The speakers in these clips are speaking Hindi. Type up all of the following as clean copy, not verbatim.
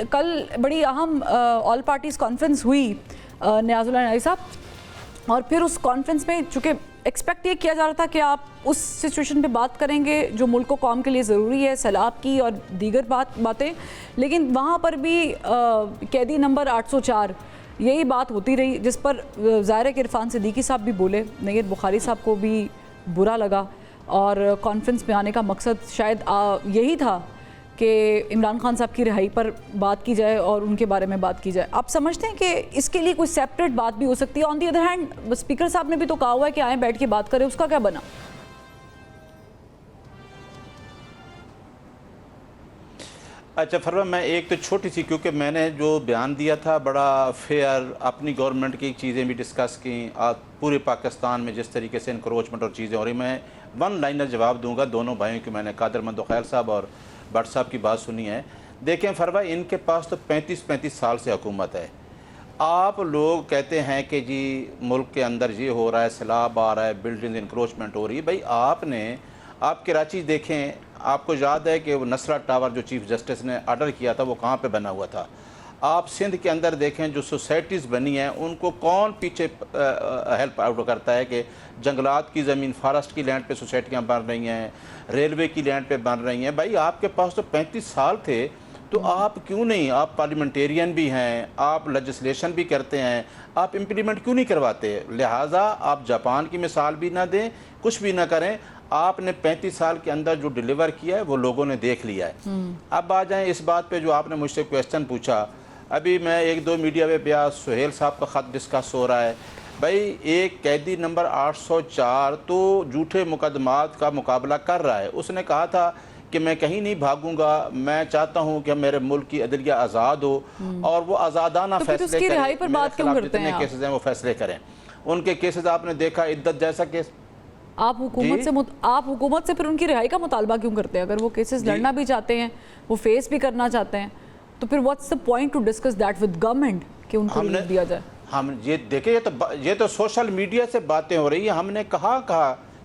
कल बड़ी अहम ऑल पार्टीज़ कॉन्फ्रेंस हुई नियाज़ुल्लाह नईई साहब, और फिर उस कॉन्फ्रेंस में चूँकि एक्सपेक्ट ये किया जा रहा था कि आप उस सिचुएशन पे बात करेंगे जो मुल्क को कौम के लिए ज़रूरी है, सैलाब की और दीगर बातें, लेकिन वहाँ पर भी कैदी नंबर 804 यही बात होती रही, जिस पर ज़ाहिर है कि इरफान सिद्दीकी साहब भी बोले, नैयद बुखारी साहब को भी बुरा लगा, और कॉन्फ्रेंस में आने का मकसद शायद यही था कि इमरान खान साहब की रिहाई पर बात की जाए और उनके बारे में बात की जाए। आप समझते हैं कि इसके लिए कोई सेपरेट बात भी हो सकती है? On the other hand speaker साहब ने भी तो कहा हुआ है कि आए बैठ के बात करें, उसका क्या बना? अच्छा फरवा, मैं एक तो छोटी सी, क्योंकि मैंने जो बयान दिया था बड़ा फेयर, अपनी गवर्नमेंट की चीज़ें भी डिस्कस की, पूरे पाकिस्तान में जिस तरीके से इंक्रोचमेंट और चीज़ें हो रही, मैं वन लाइनर जवाब दूंगा दोनों भाइयों की। मैंने कादर मंदो खैल साहब और भट्ट साहब की बात सुनी है। देखें फरवा, इनके पास तो 35 साल से हुकूमत है। आप लोग कहते हैं कि जी मुल्क के अंदर ये हो रहा है, सैलाब आ रहा है, बिल्डिंग इंक्रोचमेंट हो रही है। भाई आप कराची देखें, आपको याद है कि वो नसरा टावर जो चीफ जस्टिस ने ऑर्डर किया था वो कहाँ पे बना हुआ था। आप सिंध के अंदर देखें, जो सोसाइटीज़ बनी हैं उनको कौन पीछे हेल्प आउट करता है कि जंगलात की ज़मीन, फॉरेस्ट की लैंड पे सोसाइटियाँ बन रही हैं, रेलवे की लैंड पे बन रही हैं। भाई आपके पास तो 35 साल थे, तो आप क्यों नहीं, आप पार्लियामेंटेरियन भी हैं, आप लेजिस्लेशन भी करते हैं, आप इम्प्लीमेंट क्यों नहीं करवाते? लिहाजा आप जापान की मिसाल भी ना दें, कुछ भी ना करें। आपने 35 साल के अंदर जो डिलीवर किया है वो लोगों ने देख लिया है। अब आ जाएं इस बात पे जो आपने मुझसे क्वेश्चन पूछा। अभी मैं 1-2 मीडिया पे गया, सुहेल साहब का ख़त डिस्कस हो रहा है। भाई एक कैदी नंबर 804 तो झूठे मुकदमात का मुकाबला कर रहा है। उसने कहा था कि मैं कहीं नहीं भागूंगा, मैं चाहता हूं कि मेरे मुल्क की अदलिया आज़ाद हो और वो आज़ादाना तो फैसले उसकी रिहाई पर बात क्यों करते हैं? केसेस हैं वो फैसले करें। उनके केसेस आपने देखा, इद्दत जैसा केस। आप हुकूमत से फिर उनकी रिहाई का मुतालबा क्यों करते हैं? अगर वो केसेस लड़ना भी चाहते हैं, वो फेस भी करना चाहते हैं, तो फिर what's the point two discuss that with government कि उनको रिलीफ दिया जाए? हम ये देखें, ये तो सोशल मीडिया से बातें हो रही है। हमने कहा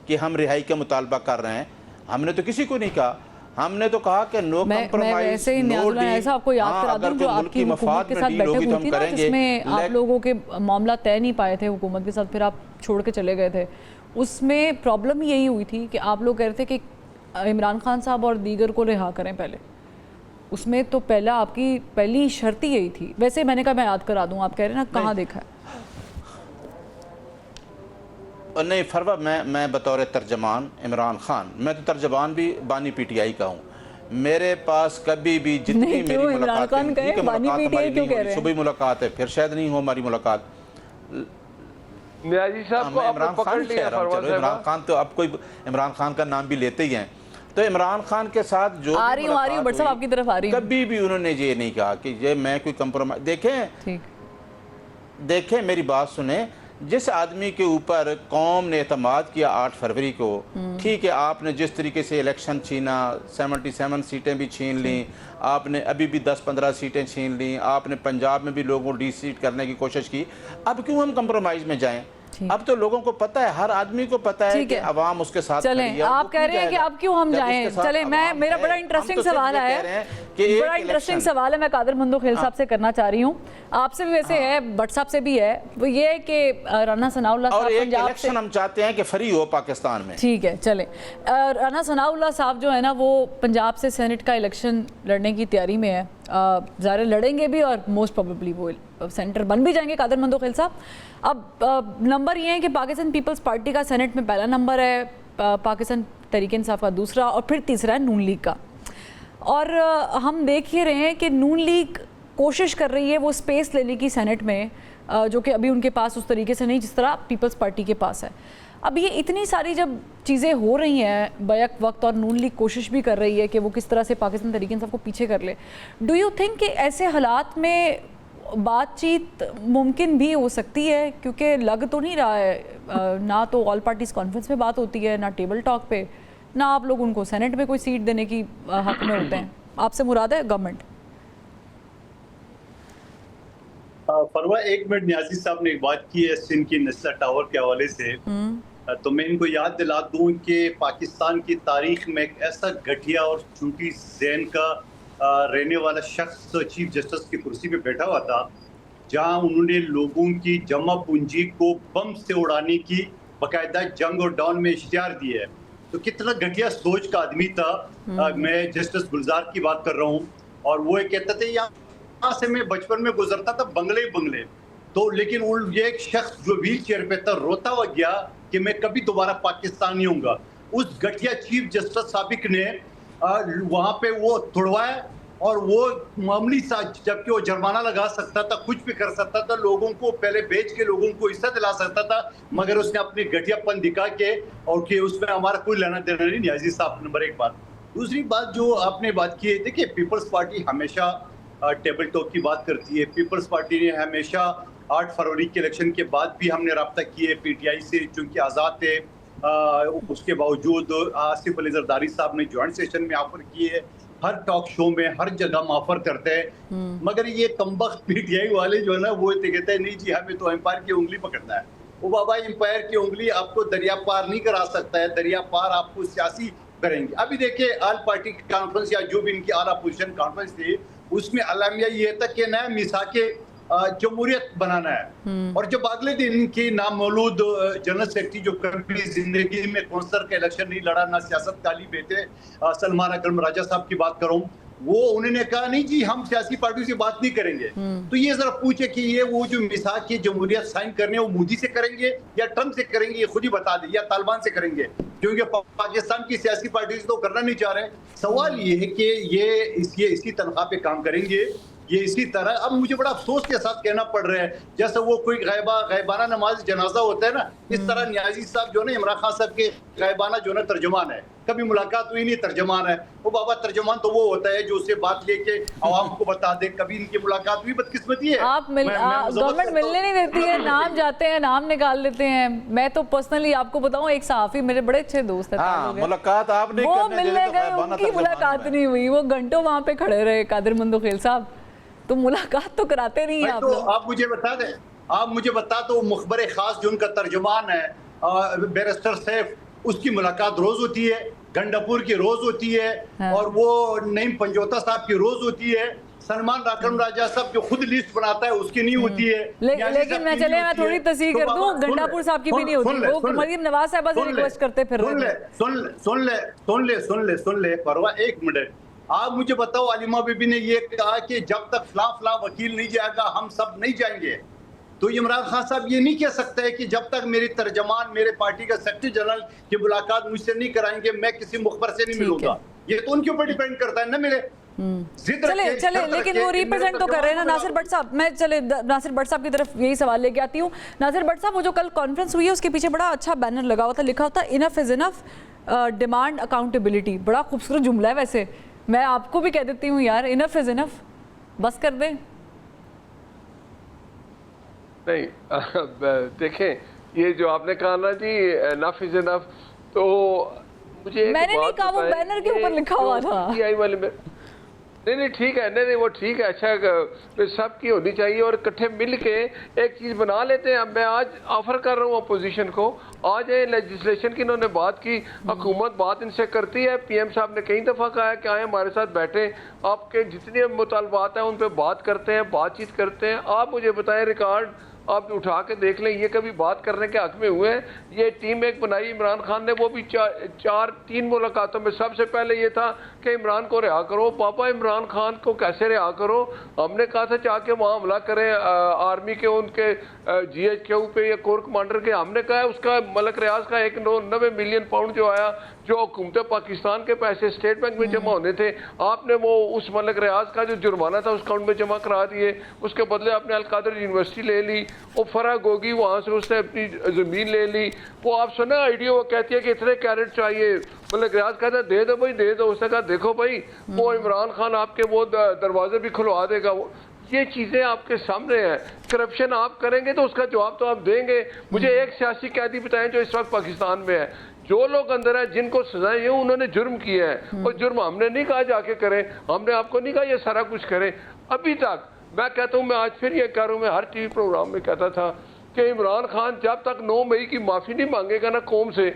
कि हम रिहाई का मुतालबा कर रहे हैं, हमने तो किसी को नहीं कहा। हमने तो कहा कि नो कंप्रोमाइज, नो डील। ऐसा आपको याद करा दूं जो आपकी हुकूमत के साथ बैठक हुई थी ना, जिसमें आप लोगों के मामला तय नहीं पाए थे हुकूमत के साथ, फिर आप छोड़ के चले गए थे। उसमें प्रॉब्लम यही हुई थी कि आप लोग कह रहे थे कि इमरान खान साहब और दीगर को रिहा करें पहले। उसमें तो आपकी पहली शर्त ही यही थी। वैसे मैंने कहा मैं याद करा दूं, आप कह रहे हैं ना, कहाँ देखा है? नहीं फरवा, मैं बतौर तर्जमान इमरान खान, मैं तो तर्जमान भी बानी पीटीआई का हूँ। मेरे पास कभी भी जितनी मेरी मुलाकात, सुबह मुलाकात है, फिर शायद नहीं हो हमारी मुलाकात। नियाज़ी साहब को इमरान खान कह रहा हूँ, चलो इमरान खान तो अब कोई इमरान खान का नाम भी लेते ही हैं। तो इमरान खान के साथ जो आ रही हूँ बट साहब आपकी तरफ आ रही हूँ, कभी भी उन्होंने ये नहीं कहा कि ये मैं कोई कंप्रोमाइज। देखें मेरी बात सुने, जिस आदमी के ऊपर कौम ने एतमाद किया 8 फरवरी को, ठीक है, आपने जिस तरीके से इलेक्शन छीना, 77 सीटें भी छीन ली, आपने अभी भी 10-15 सीटें छीन ली, आपने पंजाब में भी लोगों को डिसीट करने की कोशिश की। अब क्यों हम कंप्रोमाइज में जाएं? अब तो लोगों को पता है, हर आदमी को पता है कि अवाम उसके साथ खड़ी है। आप कह रहे हैं कि अब क्यों हम जाएं? चले, मेरा बड़ा इंटरेस्टिंग सवाल है, बड़ा इंटरेस्टिंग सवाल है, मैं कादर मंदो खेल साहब से करना चाह रही हूँ, आपसे भी वैसे है, भट्ट साहब से भी है। वो ये है कि राना सनाउल्लाह साहब पंजाब से, हम चाहते हैं कि फ्री हो पाकिस्तान में। ठीक है, चले, राना सनाउल्लाह साहब जो है ना, वो पंजाब से सेनेट का इलेक्शन लड़ने की तैयारी में है। ज़ाहिर लड़ेंगे भी और मोस्ट प्रोबेबली वो सेंटर बन भी जाएंगे कादर मंदो खेल साहब। अब नंबर ये है कि पाकिस्तान पीपल्स पार्टी का सेनेट में पहला नंबर है, पाकिस्तान तहरीक इंसाफ का दूसरा, और फिर तीसरा है नून लीग का। और हम देख ही रहे हैं कि नून लीग कोशिश कर रही है वो स्पेस लेने की सेनेट में, जो कि अभी उनके पास उस तरीके से नहीं जिस तरह पीपल्स पार्टी के पास है। अब ये इतनी सारी जब चीज़ें हो रही हैं बैक वक्त, और नून लीग कोशिश भी कर रही है कि वो किस तरह से पाकिस्तान तहरीक इंसाफ को पीछे कर ले, डू यू थिंक कि ऐसे हालात में बातचीत मुमकिन भी हो सकती है? क्योंकि लग तो नहीं रहा है, ना तो ऑल पार्टीज़ कॉन्फ्रेंस में बात होती है, ना टेबल टॉक पे, ना आप लोग उनको सेनेट में कोई सीट देने की हक में होते हैं। आपसे मुराद है गवर्नमेंट? फरवा, 1 मिनट, नियाज़ी साहब ने एक बात की है सिंध की नस्ला टावर के हवाले से, तो मैं इनको याद दिला दूं कि पाकिस्तान की तारीख में एक ऐसा घटिया और झूठी ज़हन का रहने वाला शख्स चीफ जस्टिस की कुर्सी पे बैठा हुआ था, जहां उन्होंने लोगों की जमा पूंजी को बम से उड़ाने की बाकायदा जंग और डाउन में इश्तिहार दिए है। तो कितना घटिया सोच का आदमी था। मैं जस्टिस गुलजार की बात कर रहा हूँ, और वो ये कहते थे यहाँ से मैं बचपन में गुजरता था बंगले ही बंगले। तो लेकिन ये एक शख्स जो व्हील चेयर पे था रोता हुआ गया कि मैं कभी दोबारा पाकिस्तान नहीं होऊंगा। उस घटिया चीफ जस्टिस साबिक ने वहां पे वो तुड़वाया, और वो मामूली सा, जबकि वो जुर्माना लगा सकता था, कुछ भी कर सकता था, लोगों को पहले बेच के लोगों को हिस्सा दिला सकता था, मगर उसने अपनी घटियापन दिखा के, और कि उसमें हमारा कोई लेना देना नहीं। नियाजी साहब, नंबर एक बात। दूसरी बात जो आपने बात की है, देखिए पीपल्स पार्टी हमेशा टेबल टॉक की बात करती है। पीपल्स पार्टी ने हमेशा 8 फरवरी के इलेक्शन के बाद भी हमने रब्ता किए पीटीआई से, चूंकि आज़ाद थे। उसके बावजूद आसिफ अली जरदारी साहब ने ज्वाइंट सेशन में ऑफर किए, हर टॉक शो में हर जगह हम ऑफर करते हैं, मगर ये कमबख्त पीटीआई वाले जो है ना, वो कहते हैं नहीं जी हमें तो एम्पायर की उंगली पकड़ना है। वो बाबा, एम्पायर की उंगली आपको दरिया पार नहीं करा सकता है, दरिया पार आपको सियासी करेंगे। अभी देखिए आल पार्टी कॉन्फ्रेंस या जो भी इनकी आला अपोजिशन कॉन्फ्रेंस थी, उसमें अलामिया ये था कि नया मिसाके जमहूरियत बनाना है। और जब अगले दिन की नामौलूद जनरल सेक्रेटरी, जो कभी जिंदगी में कौंसलर का इलेक्शन नहीं लड़ा, ना सियासत काली बेटे, सलमान अकरम राजा साहब की बात करूं, वो उन्होंने कहा नहीं जी हम सियासी पार्टियों से बात नहीं करेंगे। तो ये जरा पूछे कि ये वो जो मिसाक की जमहूरियत साइन करने, वो मोदी से करेंगे या ट्रंप से करेंगे, ये खुद ही बता दे, या तालिबान से करेंगे, क्योंकि पाकिस्तान की सियासी पार्टी से तो करना नहीं चाह रहे। सवाल ये है कि ये इसी तनख्वाह पे काम करेंगे, ये इसी तरह। अब मुझे बड़ा अफसोस के साथ कहना पड़ रहा है, जैसे वो कोई गायबाना नमाज जनाजा होता है ना, इस तरह नियाजी साहब जो है इमरान खान साहब के गायबाना जो है तर्जुमान है। कभी मुलाकात हुई नहीं, तर्जुमान है वो। बाबा तर्जुमान तो वो होता है जो उससे बात लेके आवाम को बता दे। कभी इनकी मुलाकात हुई, बदकिस्मती है। आप गवर्नमेंट मिलने नहीं देती है, नाम जाते हैं, नाम निकाल लेते हैं। मैं तो पर्सनली आपको बताऊं, एक सहाफी मेरे बड़े अच्छे दोस्त है, मुलाकात आप नहीं वो करने मिलने तो गए, उनकी मुलाकात नहीं हुई, वो घंटों वहां पे खड़े रहे कादिर मंदोखेल साहब। तो मुलाकात तो कराते नहीं है आप लोग। आप मुझे बता दें, आप मुझे बता दो, मुखबर खास जो उनका तर्जुमान है बैरिस्टर सैफ, उसकी मुलाकात रोज होती है, गंडापुर की रोज होती है, हाँ। और वो नईम पंजोता साहब की रोज होती है। सलमान अकरम राजा साहब जो खुद लिस्ट बनाता है उसकी नहीं होती है। लेकिन मैं थोड़ी तस्दीक कर दूं, गंडापुर साहब की भी नहीं होती, वो मरीम नवाज साहब से रिक्वेस्ट करते फिर रहे हैं। सुन ले परवा, एक मिनट। आप मुझे बताओ, अलीमा बीबी ने ये कहा कि जब तक फला वकील नहीं जाएगा हम सब नहीं जाएंगे। तो इमरान खान साहब ये नहीं कह सकते हैं कि जब तक मेरी तर्जमान, मेरे पार्टी का सेक्रेटरी जनरल की मुलाकात मुझसे नहीं कराएंगे, मैं किसी मुखबर से नहीं मिलूंगा। ये तो उनके ऊपर डिपेंड करता है ना। मेरे चले लेकिन वो रिप्रेजेंट तो कर रहे हैं ना नासिर भट्ट साहब। मैं नासिर भट्ट साहब की तरफ यही सवाल लेके आती हूँ। नासिर भट्ट साहब, वो जो कल कॉन्फ्रेंस हुई है उसके पीछे बड़ा अच्छा बैनर लगा हुआ था, लिखा होता enough is enough, demand accountability. बड़ा खूबसूरत जुमला है वैसे, मैं आपको भी कह देती हूँ यार, इनफ इज इनफ, बस कर दें। नहीं देखें, ये जो आपने कहा ना जी इनफ इज इनफ, तो मुझे मैंने नहीं कहा, वो बैनर के ऊपर लिखा हुआ था। वाले में नहीं ठीक है, नहीं वो ठीक है, अच्छा सबकी होनी चाहिए और इकट्ठे मिल के एक चीज़ बना लेते हैं। मैं आज ऑफर कर रहा हूँ अपोजिशन को, आज लेजिस्लेशन की इन्होंने बात की, हुकूमत बात इनसे करती है, पीएम साहब ने कई दफ़ा कहा है कि आए हमारे साथ बैठे, आपके जितने मुतालबात हैं उन पर बात करते हैं, बातचीत करते हैं। आप मुझे बताएं, रिकॉर्ड आप उठा के देख लें, ये कभी बात करने के हक में हुए हैं? ये टीम एक बनाई इमरान खान ने, वो भी तीन मुलाकातों में सबसे पहले ये था कि इमरान को रिहा करो। पापा इमरान खान को कैसे रिहा करो? हमने कहा था जाके वहाँ हमला करें आर्मी के, उनके GHQ पे या कोर कमांडर के। हमने कहा उसका मलक रियाज का 90 मिलियन पाउंड जो आया, जो हुकूमत पाकिस्तान के पैसे स्टेट बैंक में जमा होने थे, आपने वो उस मलक रियाज का जो जुर्माना था उस अकाउंट में जमा करा दिए। उसके बदले आपने अलकादर यूनिवर्सिटी ले ली, वो फराग होगी वहाँ से उसने अपनी ज़मीन ले ली। वो आप सुना आइडिया, वो कहती है कि इतने कैरेट चाहिए, मलक रियाज कहता है दे दो भाई दे दो। उसने कहा देखो भाई वो इमरान खान आपके वो दरवाजे भी खुलवा देगा। ये चीज़ें आपके सामने हैं। करप्शन आप करेंगे तो उसका जवाब तो आप देंगे। मुझे एक सियासी कैदी बताएं जो इस वक्त पाकिस्तान में है, जो लोग अंदर है जिनको सजाएं हैं उन्होंने जुर्म किया है, और जुर्म हमने नहीं कहा जाके करें, हमने आपको नहीं कहा ये सारा कुछ करें। अभी तक मैं कहता हूँ, मैं आज फिर ये कह रहा हूँ, मैं हर टीवी प्रोग्राम में कहता था कि इमरान खान जब तक 9 मई की माफ़ी नहीं मांगेगा ना कौम से,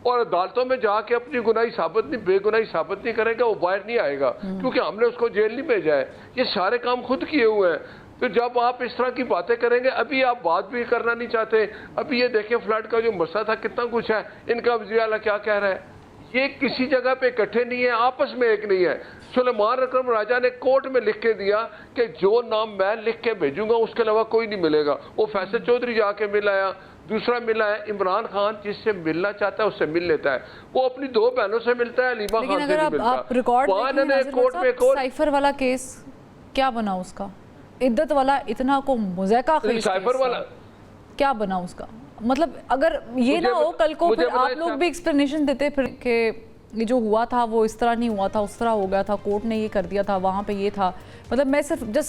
और अदालतों में जाके अपनी गुनाही साबित नहीं, बेगुनाही साबित नहीं करेगा, वो बाहर नहीं आएगा, क्योंकि हमने उसको जेल नहीं भेजा है। ये सारे काम खुद किए हुए हैं। तो जब आप इस तरह की बातें करेंगे, अभी आप बात भी करना नहीं चाहते, अभी ये देखें फ्लड का जो मसला था कितना कुछ है, इनका वज़ीर आला क्या कह रहा है, ये किसी जगह पे इकट्ठे नहीं है, आपस में एक नहीं है। सुलेमान अकरम राजा ने कोर्ट में लिख के दिया कि जो नाम मैं लिख के भेजूंगा उसके अलावा कोई नहीं मिलेगा। वो फैसल चौधरी जाके मिल आया, दूसरा मिला है इमरान खान, जिससे मिलना चाहता है उससे मिल लेता है। वो अपनी 2 बहनों से मिलता है, अलीमा लेकिन खान से अगर नहीं मिलता। आप रिकॉर्ड कोर्ट में साइफर वाला केस क्या बना उसका, इद्दत वाला इतना को मुज़ैका साइफर वाला क्या बना उसका, मतलब अगर ये ना हो कल को फिर आप लोग भी एक्सप्लेनेशन देते फिर कि ये जो हुआ था वो इस तरह नहीं हुआ था, उस तरह हो गया था, कोर्ट ने ये कर दिया था, वहाँ पे ये था, मतलब मैं सिर्फ जस्ट